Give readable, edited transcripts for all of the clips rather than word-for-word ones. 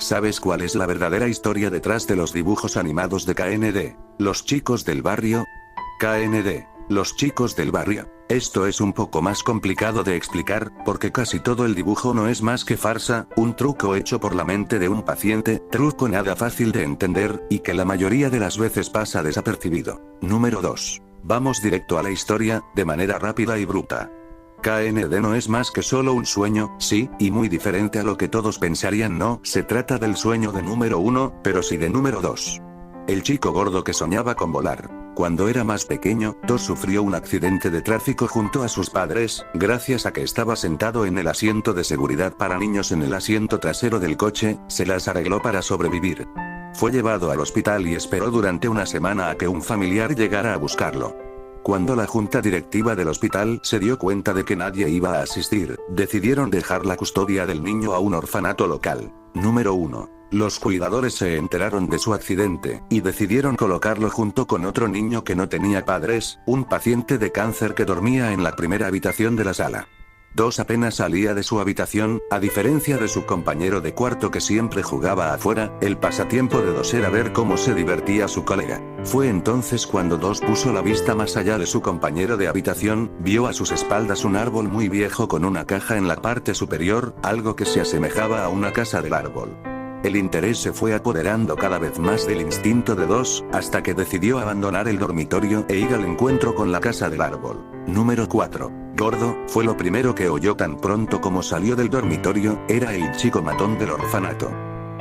¿Sabes cuál es la verdadera historia detrás de los dibujos animados de KND? Los chicos del barrio. KND. Los chicos del barrio. Esto es un poco más complicado de explicar, porque casi todo el dibujo no es más que farsa, un truco hecho por la mente de un paciente, truco nada fácil de entender, y que la mayoría de las veces pasa desapercibido. Número 2. Vamos directo a la historia, de manera rápida y bruta. KND no es más que solo un sueño, sí, y muy diferente a lo que todos pensarían. No se trata del sueño de número 1, pero sí de número 2. El chico gordo que soñaba con volar. Cuando era más pequeño, Tosh sufrió un accidente de tráfico junto a sus padres, gracias a que estaba sentado en el asiento de seguridad para niños en el asiento trasero del coche, se las arregló para sobrevivir. Fue llevado al hospital y esperó durante una semana a que un familiar llegara a buscarlo. Cuando la junta directiva del hospital se dio cuenta de que nadie iba a asistir, decidieron dejar la custodia del niño a un orfanato local. Número 1. Los cuidadores se enteraron de su accidente, y decidieron colocarlo junto con otro niño que no tenía padres, un paciente de cáncer que dormía en la primera habitación de la sala. Tosh apenas salía de su habitación, a diferencia de su compañero de cuarto que siempre jugaba afuera, el pasatiempo de Tosh era ver cómo se divertía su colega. Fue entonces cuando Tosh puso la vista más allá de su compañero de habitación, vio a sus espaldas un árbol muy viejo con una caja en la parte superior, algo que se asemejaba a una casa del árbol. El interés se fue apoderando cada vez más del instinto de Tosh, hasta que decidió abandonar el dormitorio e ir al encuentro con la casa del árbol. Número 4. Gordo, fue lo primero que oyó tan pronto como salió del dormitorio, era el chico matón del orfanato.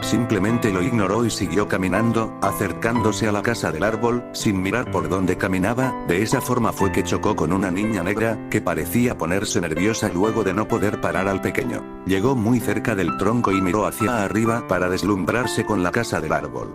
Simplemente lo ignoró y siguió caminando, acercándose a la casa del árbol, sin mirar por dónde caminaba. De esa forma fue que chocó con una niña negra, que parecía ponerse nerviosa luego de no poder parar al pequeño. Llegó muy cerca del tronco y miró hacia arriba para deslumbrarse con la casa del árbol.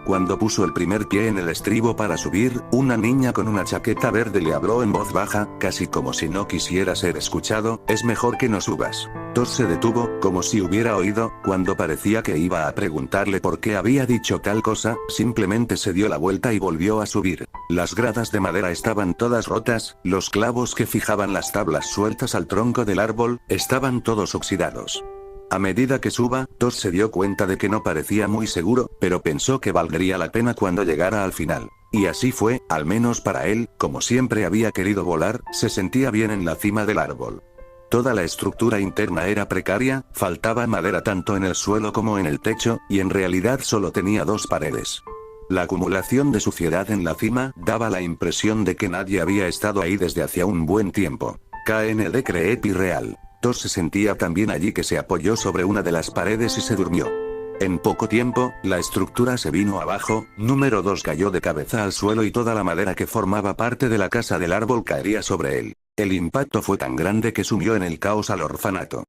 Cuando puso el primer pie en el estribo para subir, una niña con una chaqueta verde le habló en voz baja, casi como si no quisiera ser escuchado: es mejor que no subas. Tosh se detuvo, como si hubiera oído, cuando parecía que iba a preguntarle por qué había dicho tal cosa, simplemente se dio la vuelta y volvió a subir. Las gradas de madera estaban todas rotas, los clavos que fijaban las tablas sueltas al tronco del árbol, estaban todos oxidados. A medida que suba, Tosh se dio cuenta de que no parecía muy seguro, pero pensó que valdría la pena cuando llegara al final. Y así fue, al menos para él, como siempre había querido volar, se sentía bien en la cima del árbol. Toda la estructura interna era precaria, faltaba madera tanto en el suelo como en el techo, y en realidad solo tenía 2 paredes. La acumulación de suciedad en la cima daba la impresión de que nadie había estado ahí desde hacía un buen tiempo. KND creepy real. Tosh se sentía tan bien allí que se apoyó sobre una de las paredes y se durmió. En poco tiempo, la estructura se vino abajo. Número 2 cayó de cabeza al suelo y toda la madera que formaba parte de la casa del árbol caería sobre él. El impacto fue tan grande que sumió en el caos al orfanato.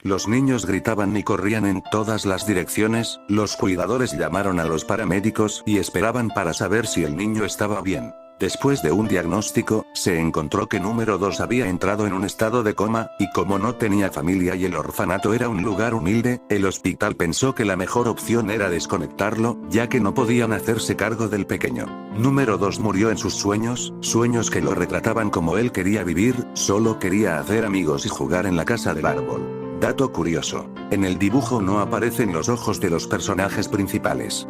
Los niños gritaban y corrían en todas las direcciones, los cuidadores llamaron a los paramédicos y esperaban para saber si el niño estaba bien. Después de un diagnóstico, se encontró que número 2 había entrado en un estado de coma, y como no tenía familia y el orfanato era un lugar humilde, el hospital pensó que la mejor opción era desconectarlo, ya que no podían hacerse cargo del pequeño. Número 2 murió en sus sueños, sueños que lo retrataban como él quería vivir, solo quería hacer amigos y jugar en la casa del árbol. Dato curioso: en el dibujo no aparecen los ojos de los personajes principales.